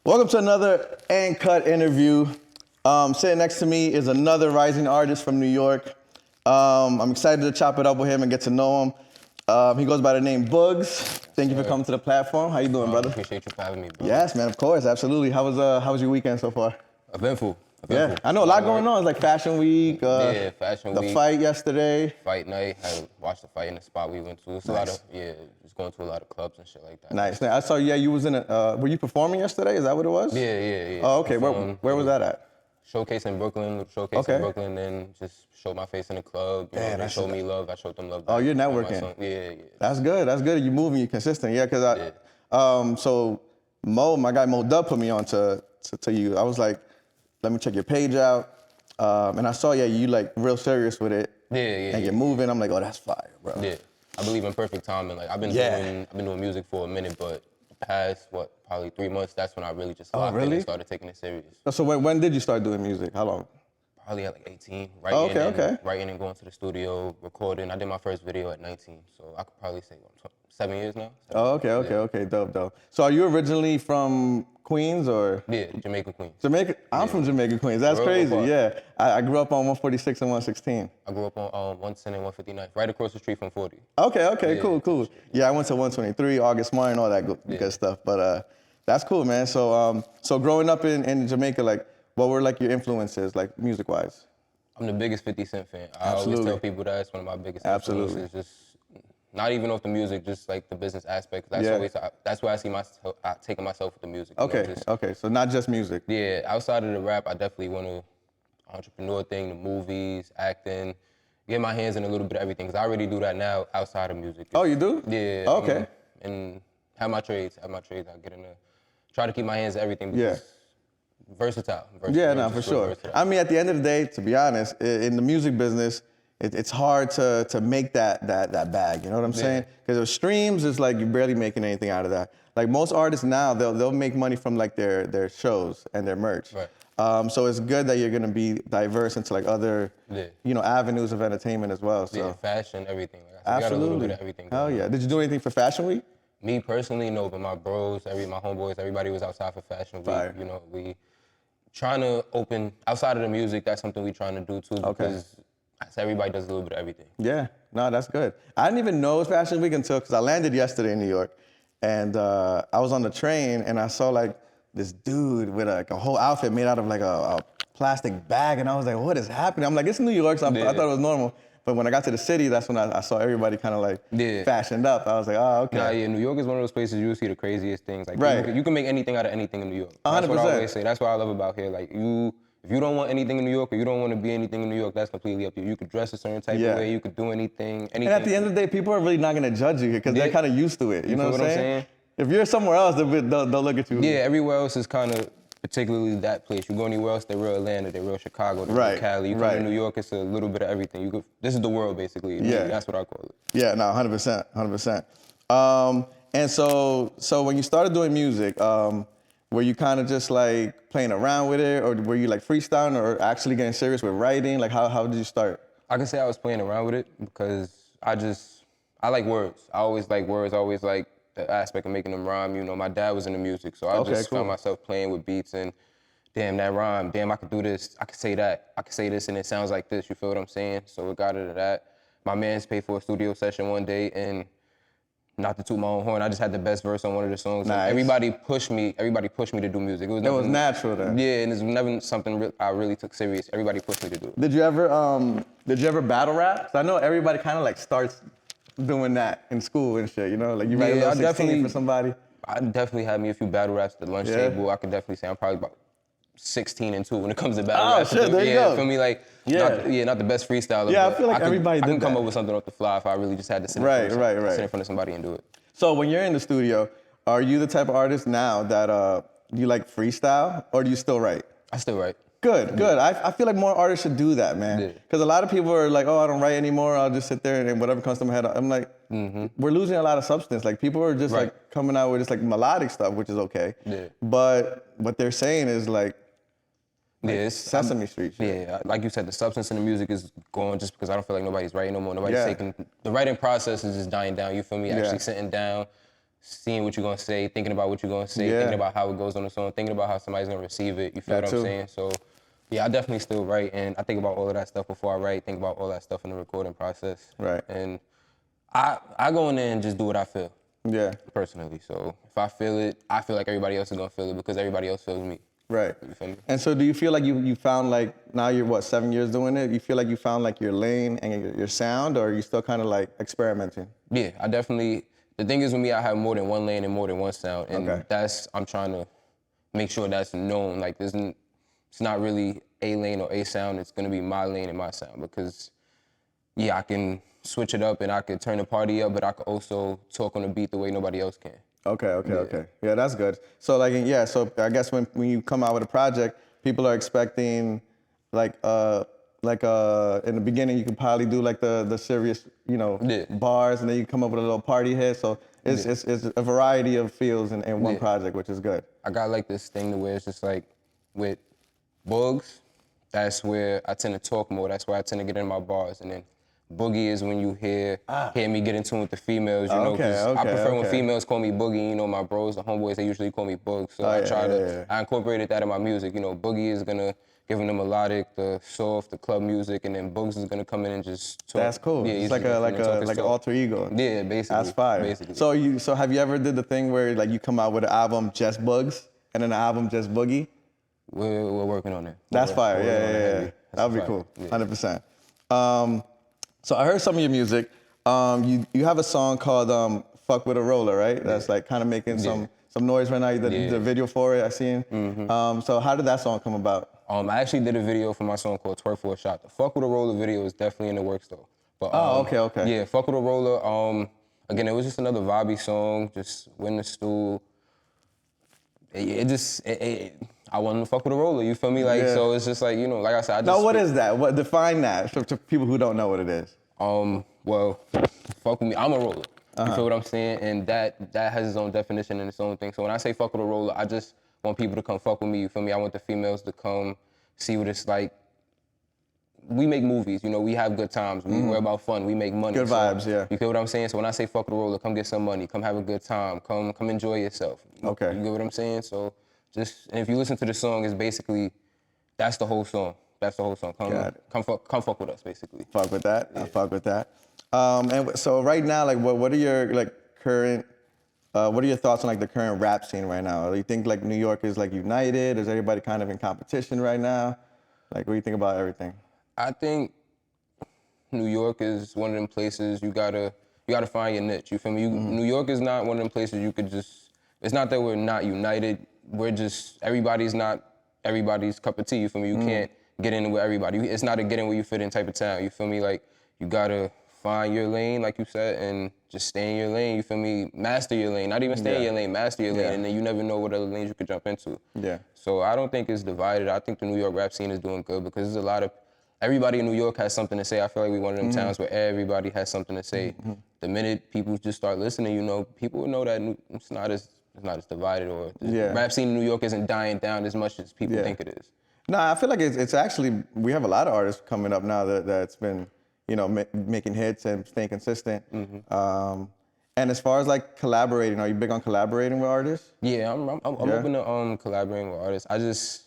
Welcome to another And Cut interview. Sitting next to me is another rising artist from New York. I'm excited to chop it up with him and get to know him. He goes by the name Boogz. Thank you for coming to the platform. How you doing, brother? Appreciate you for having me, bro. Yes, man, of course, absolutely. How was your weekend so far? Eventful. Yeah, I know a lot going on. It's like Fashion Week. Fashion the Week. The fight yesterday. Fight night. I watched the fight in the spot we went to. It's a lot of, just going to a lot of clubs and shit like that. Nice. I saw, you was in were you performing yesterday? Is that what it was? Yeah. Oh, okay. Where was that at? Showcase in Brooklyn, in Brooklyn, then just showed my face in the club. They showed me love, I showed them love. Oh, you're networking. Yeah. That's good. You're moving, you're consistent. Yeah, because so my guy Mo Dub put me on to you. I was like, let me check your page out. And I saw, you like real serious with it. Yeah. And you're moving. I'm like, oh, that's fire, bro. Yeah. I believe in perfect timing. Like I've been doing music for a minute, but the past, probably 3 months, that's when I really just locked in and started taking it serious. So when did you start doing music? How long? Probably at like 18. Writing and going to the studio, recording. I did my first video at 19, so I could probably say 7 years now. Okay. Dope. So are you originally from Queens or? Yeah, Jamaica, Queens. Jamaica? I'm from Jamaica, Queens. That's crazy, yeah. I grew up on 146 and 116. I grew up on 110 and 159, right across the street from 40. Okay, cool. Yeah, I went to 123, August Martin, all that good stuff. But that's cool, man. So growing up in Jamaica, like, what were like your influences, like music-wise? I'm the biggest 50 Cent fan. I always tell people that's one of my biggest influences. Just not even off the music, just like the business aspect. That's where I see myself taking myself with the music. Okay. So not just music. Yeah, outside of the rap, I definitely want to entrepreneur thing, the movies, acting, get my hands in a little bit of everything. Cause I already do that now outside of music. Oh, you do? Yeah. Okay. And have my trades. I get in there. Try to keep my hands in everything. Because versatile. For sure. Versatile. I mean, at the end of the day, to be honest, in the music business, it's hard to make that bag, you know what I'm saying? Because with streams, it's like you're barely making anything out of that. Like most artists now, they'll make money from like their shows and their merch. Right. So it's good that you're gonna be diverse into like other, avenues of entertainment as well. So. Yeah, fashion, everything. Absolutely. Got a little bit of everything. Hell yeah. Did you do anything for Fashion Week? Me personally, no, but my bros, my homeboys, everybody was outside for Fashion Week. Fire. We trying to open, outside of the music, that's something we trying to do too. Because everybody does a little bit of everything. Yeah, no, that's good. I didn't even know it was Fashion Week because I landed yesterday in New York, and I was on the train and I saw like this dude with like a whole outfit made out of like a plastic bag, and I was like, what is happening? I'm like, it's New York, so I thought it was normal. But when I got to the city, that's when I saw everybody kind of like fashioned up. I was like, oh, okay. Nah, New York is one of those places you'll see the craziest things. Like, you can make anything out of anything in New York. 100%. That's what I always say. That's what I love about here. Like, if you don't want anything in New York or you don't want to be anything in New York, that's completely up to you. You could dress a certain type of way. You could do anything. And at the end of the day, people are really not going to judge you because they're kind of used to it. You know what I'm saying? If you're somewhere else, they'll look at you. Yeah, everywhere else is kind of particularly that place. You go anywhere else, they're real Atlanta, they're real Chicago, they're real Cali. You come to New York, it's a little bit of everything. This is the world, basically. Yeah. That's what I call it. Yeah, no, 100%. And so when you started doing music, were you kind of just like playing around with it, or were you like freestyling or actually getting serious with writing? Like how did you start? I can say I was playing around with it because I like words. I always like words, always like the aspect of making them rhyme. My dad was into music, so I found myself playing with beats and damn, that rhyme, damn, I could do this, I could say that, I could say this and it sounds like this, you feel what I'm saying? So it got into that. My man's paid for a studio session one day, and not to toot my own horn, I just had the best verse on one of the songs. Nice. Everybody pushed me to do music. It was natural then. Yeah, and it's never something I really took serious. Everybody pushed me to do it. Did you ever battle rap? I know everybody kind of like starts doing that in school and shit, like you write a little 16 for somebody. I definitely had me a few battle raps at the lunch table. I could definitely say I'm probably about 16 and 2 when it comes to battle raps. Oh shit, there you go. Feel me? Like, not the best freestyler. Yeah, I feel like everybody did that. I can come up with something off the fly if I really just had to sit in front of somebody and do it. So when you're in the studio, are you the type of artist now that you like freestyle, or do you still write? I still write. Good. I feel like more artists should do that, man. Because a lot of people are like, oh, I don't write anymore. I'll just sit there and whatever comes to my head. I'm like, we're losing a lot of substance. Like people are just like coming out with just like melodic stuff, which is okay. Yeah. But what they're saying is like Sesame Street shit. Yeah, like you said, the substance in the music is gone just because I don't feel like nobody's writing no more. Nobody's taking, the writing process is just dying down, you feel me? Actually sitting down, seeing what you're gonna say, thinking about what you're gonna say, thinking about how it goes on the song, thinking about how somebody's gonna receive it. You feel what I'm saying? So, yeah, I definitely still write, and I think about all of that stuff before I write. Think about all that stuff in the recording process. Right. And I go in there and just do what I feel. Yeah. Personally, so if I feel it, I feel like everybody else is gonna feel it because everybody else feels me. Right. You feel me? And so do you feel like you found like, now you're what, 7 years doing it? You feel like you found like your lane and your sound, or are you still kind of like experimenting? Yeah, I definitely, the thing is with me, I have more than one lane and more than one sound. And I'm trying to make sure that's known. Like it's not really a lane or a sound, it's gonna be my lane and my sound because yeah, I can switch it up and I could turn the party up, but I could also talk on the beat the way nobody else can. Okay. Yeah, that's good. So like, yeah, so I guess when you come out with a project, people are expecting like in the beginning you can probably do like the serious, bars, and then you come up with a little party hit. So it's a variety of feels in one project, which is good. I got like this thing to where it's just like with Boogz, that's where I tend to talk more. That's where I tend to get in my bars. And then Boogie is when you hear me get in tune with the females, you know, because I prefer when females call me Boogie, my bros, the homeboys, they usually call me Boogz. So I incorporated that in my music. Boogie is gonna give them the melodic, the soft, the club music, and then Boogz is gonna come in and just talk. That's cool. Yeah, it's like an alter ego. Yeah, basically. That's fire. Basically. So have you ever did the thing where like you come out with an album just Boogz and then an album just Boogie? We're working on it. That's fire. Yeah. That'd be cool. 100%. So I heard some of your music. You have a song called "Fuck with a Roller," right? That's like kind of making some noise right now. You did the video for it. I seen. So how did that song come about? I actually did a video for my song called "Twerk for a Shot." The "Fuck with a Roller" video is definitely in the works though. But okay. Yeah, "Fuck with a Roller." Again, it was just another vibey song. Just win the stool. I wanted to fuck with a roller, you feel me? Like, so it's just like, like I said, Now, what is that? What define that to people who don't know what it is? Well, fuck with me, I'm a roller. You feel what I'm saying? And that has its own definition and its own thing. So when I say fuck with a roller, I just want people to come fuck with me, you feel me? I want the females to come see what it's like. We make movies, we have good times. We're about fun, we make money. Good vibes, yeah. You feel what I'm saying? So when I say fuck with a roller, come get some money, come have a good time, come enjoy yourself. Okay. You get what I'm saying? So and if you listen to the song, it's basically, that's the whole song. That's the whole song. Come fuck with us, basically. Fuck with that. I fuck with that. And so right now, like, what are your like current? What are your thoughts on like the current rap scene right now? Do you think like New York is like united? Is everybody kind of in competition right now? Like, what do you think about everything? I think New York is one of them places you gotta find your niche. You feel me? New York is not one of them places you could just. It's not that we're not united. We're just, everybody's not everybody's cup of tea, you feel me? You can't get in with everybody. It's not a get in where you fit in type of town, you feel me? Like, you gotta find your lane, like you said, and just stay in your lane, you feel me? Master your lane, not even stay in your lane, master your lane, and then you never know what other lanes you could jump into. Yeah. So I don't think it's divided. I think the New York rap scene is doing good because there's a lot of, everybody in New York has something to say. I feel like we're one of them towns where everybody has something to say. The minute people just start listening, people will know that it's not as divided, or the rap scene in New York isn't dying down as much as people think it is. No, I feel like it's actually, we have a lot of artists coming up now that's been, making hits and staying consistent. And as far as like collaborating, are you big on collaborating with artists? Yeah, I'm open to collaborating with artists.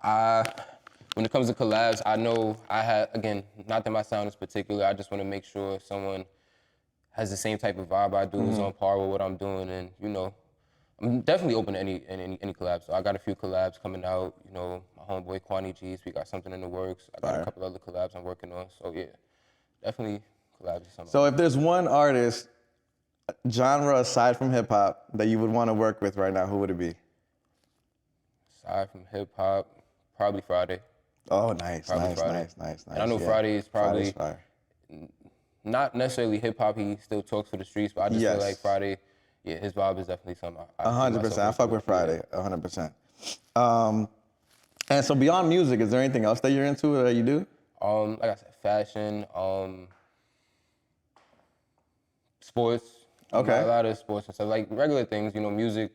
When it comes to collabs, I know again, not that my sound is particular, I just want to make sure someone has the same type of vibe I do, is on par with what I'm doing, and I'm definitely open to any collabs. So I got a few collabs coming out. My homeboy Kwani G's, we got something in the works. I got a couple other collabs I'm working on. So yeah, definitely collabs. So if there's one artist, genre aside from hip hop, that you would want to work with right now, who would it be? Aside from hip hop, probably Friday. Oh, nice. And I know Friday is probably not necessarily hip hop. He still talks for the streets, but I just feel like Friday. Yeah, his vibe is definitely something. 100%. I fuck with Friday. 100%. And so beyond music, is there anything else that you're into that you do? Like I said, fashion, sports. Okay. A lot of sports and stuff, like regular things. Music.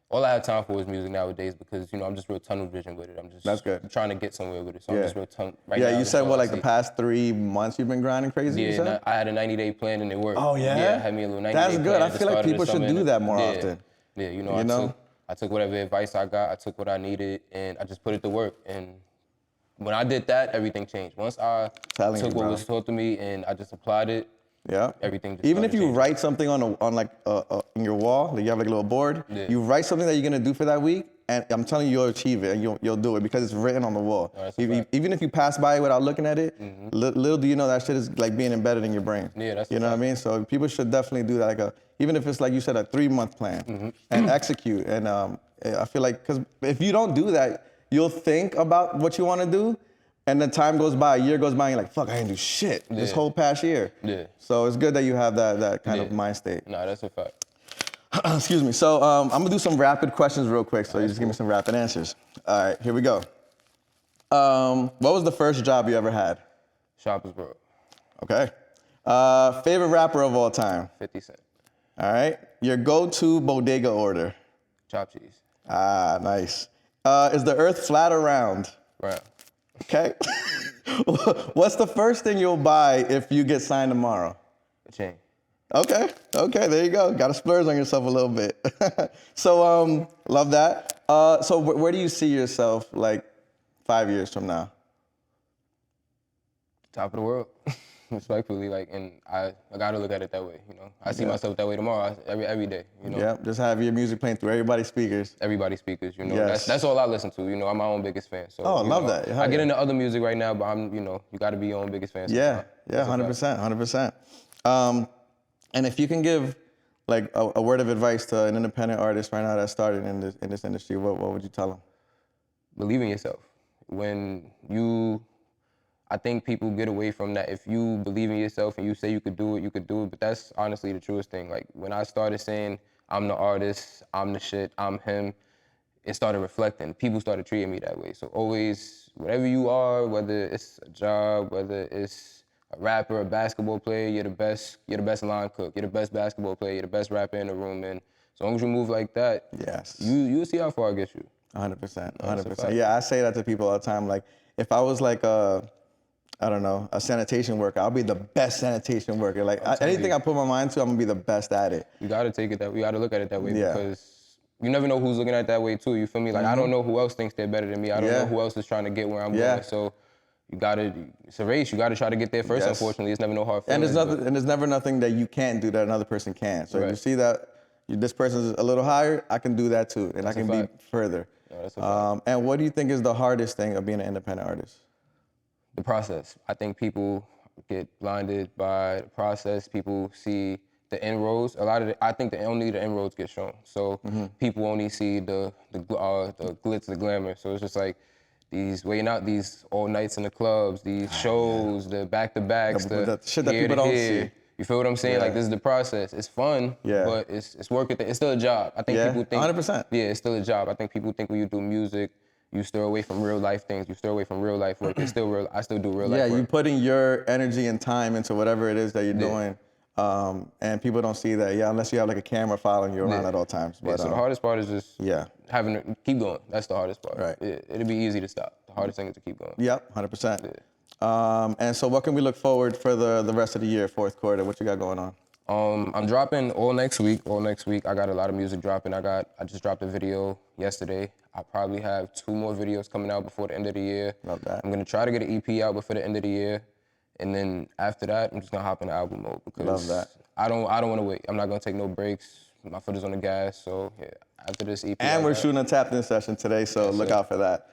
all I have time for is music nowadays because, you know, I'm just real tunnel vision with it. I'm just That's good. trying to get somewhere with it. So I'm just real tunnel. Right yeah, now, you that's said all what, I like the see. past 3 months you've been grinding crazy, you said? I had a 90-day plan and it worked. Oh, yeah? Yeah, I had me a little 90-day plan. That's good. I at the feel like start of the people should summer do and that more often. Yeah, you You know, know? I took whatever advice I got, I took what I needed, and I just put it to work. And when I did that, everything changed. Once I took what was taught to me and I just applied it, yeah. everything just Even if you changing. write something on like in your wall, like you have like a little board, you write something that you're gonna do for that week, and I'm telling you, you'll achieve it and you'll do it because it's written on the wall. Oh, Even if you pass by it without looking at it, little do you know that shit is like being embedded in your brain. Yeah, that's you know what I mean? So people should definitely do that, like even if it's like you said, a 3-month plan, and execute. And I feel like, because if you don't do that, you'll think about what you want to do. And then time goes by, a year goes by, and you're like, fuck, I didn't do shit this whole past year. Yeah. So it's good that you have that kind of mind state. Nah, that's a fact. Excuse me. So I'm gonna do some rapid questions real quick. So you just give me some rapid answers. All right, here we go. What was the first job you ever had? Shoppers Bro. Okay. Favorite rapper of all time? 50 Cent. All right. Your go-to bodega order? Chopped cheese. Ah, nice. Is the earth flat or round? Round. Okay. What's the first thing you'll buy if you get signed tomorrow? A chain. Okay, there you go. Got to splurge on yourself a little bit. So, love that. So where do you see yourself like 5 years from now? Top of the world. Respectfully, like, and I gotta look at it that way, you know. I see myself that way tomorrow, every day, you know. Yeah, just have your music playing through everybody's speakers. Everybody's speakers, you know. Yes. That's all I listen to, you know. I'm my own biggest fan. So, Oh, love that. I get into other music right now, but I'm, you know, you gotta be your own biggest fan. Yeah, 100%. And if you can give like a word of advice to an independent artist right now that's starting in this industry, what would you tell them? Believe in yourself. I think people get away from that. If you believe in yourself and you say you could do it, but that's honestly the truest thing. Like, when I started saying, I'm the artist, I'm the shit, I'm him, it started reflecting. People started treating me that way. So always, whatever you are, whether it's a job, whether it's a rapper, a basketball player, you're the best line cook, you're the best basketball player, you're the best rapper in the room. And as long as you move like that, yes, you'll see how far it gets you. 100%. Yeah, I say that to people all the time. Like, if I was like I don't know, a sanitation worker, I'll be the best sanitation worker. Like, anything I put my mind to, I'm gonna be the best at it. You gotta take it you gotta look at it that way because you never know who's looking at it that way too. You feel me? Like, I don't know who else thinks they're better than me. I don't know who else is trying to get where I'm going. So it's a race. You gotta try to get there first. Unfortunately, it's never no hard feelings. And there's never nothing that you can't do that another person can. So if you see that this person's a little higher, I can do that too, and I can be further. Yeah, that's a fact. And what do you think is the hardest thing of being an independent artist? The process. I think people get blinded by the process. People see the inroads. I think only the inroads get shown. So people only see the glitz, the glamour. So it's just like waiting out these all nights in the clubs, these shows, the back-to-backs, the shit that people don't see. You feel what I'm saying? Like, this is the process. It's fun, but it's work. It's still a job. I think people think 100%. Yeah, it's still a job. I think people think when you do music, you steer away from real life things. You steer away from real life work. It's still real. I still do real life work. Yeah, you putting your energy and time into whatever it is that you're doing, and people don't see that. Yeah, unless you have like a camera following you around at all times. But, so the hardest part is just having to keep going. That's the hardest part. Right. It'll be easy to stop. The hardest thing is to keep going. Yep, 100%. And so what can we look forward for the rest of the year, fourth quarter? What you got going on? I'm dropping all next week. I got a lot of music dropping. I just dropped a video yesterday. I probably have 2 more videos coming out before the end of the year. Love that. I'm gonna try to get an EP out before the end of the year, and then after that, I'm just gonna hop into album mode because Love that. I don't want to wait. I'm not gonna take no breaks. My foot is on the gas. So yeah, after this EP. And we're shooting a tap-in session today, so look out for that.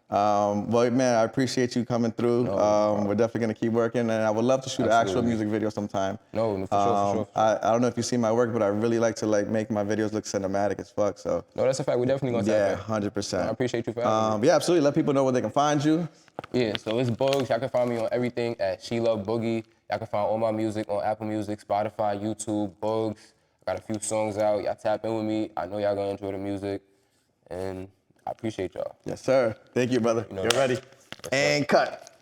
Well, man, I appreciate you coming through. We're definitely gonna keep working, and I would love to shoot an actual music video sometime. No, for sure. I don't know if you see my work, but I really like to make my videos look cinematic as fuck. So no, that's a fact. We definitely gonna yeah, tap in. 100%. I appreciate you for having me. Yeah, absolutely. Let people know where they can find you. Yeah, so it's Boogz. Y'all can find me on everything at She Love Boogie. Y'all can find all my music on Apple Music, Spotify, YouTube, Boogz. I got a few songs out. Y'all tap in with me. I know y'all gonna enjoy the music, and I appreciate y'all. Yes, sir. Thank you, brother. You're ready. And cut.